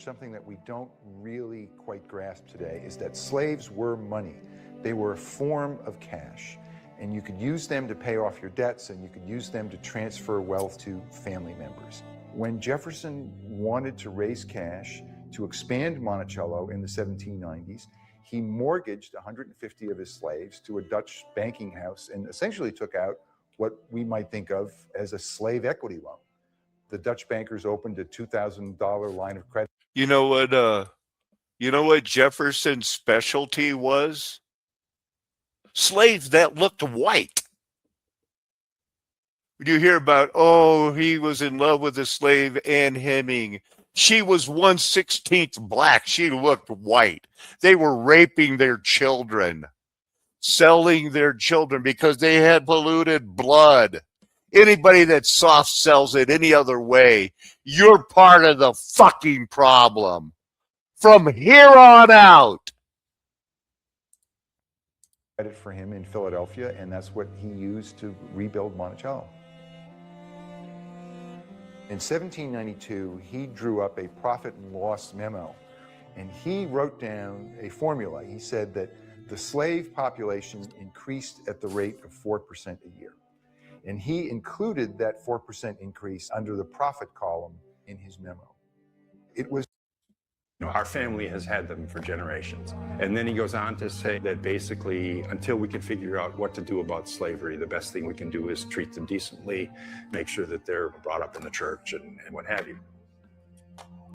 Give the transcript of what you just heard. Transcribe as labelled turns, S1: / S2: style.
S1: Something that we don't really quite grasp today is that slaves were money. They were a form of cash, and you could use them to pay off your debts, and you could use them to transfer wealth to family members. When Jefferson wanted to raise cash to expand Monticello in the 1790s, he mortgaged 150 of his slaves to a Dutch banking house and essentially took out what we might think of as a slave equity loan. The Dutch bankers opened a $2,000 line of credit.
S2: You know what Jefferson's specialty was? Slaves that looked white. When you hear about, oh, he was in love with a slave, Anne Hemming. She was 1/16 black. She looked white. They were raping their children, selling their children because they had polluted blood. Anybody that soft sells it any other way, you're part of the fucking problem. From here on out.
S1: Credit for him in Philadelphia, and that's what he used to rebuild Monticello. In 1792, he drew up a profit and loss memo, and he wrote down a formula. He said that the slave population increased at the rate of 4% a year. And he included that 4% increase under the profit column in his memo. It was,
S3: our family has had them for generations. And then he goes on to say that basically, until we can figure out what to do about slavery, the best thing we can do is treat them decently, make sure that they're brought up in the church and what have you.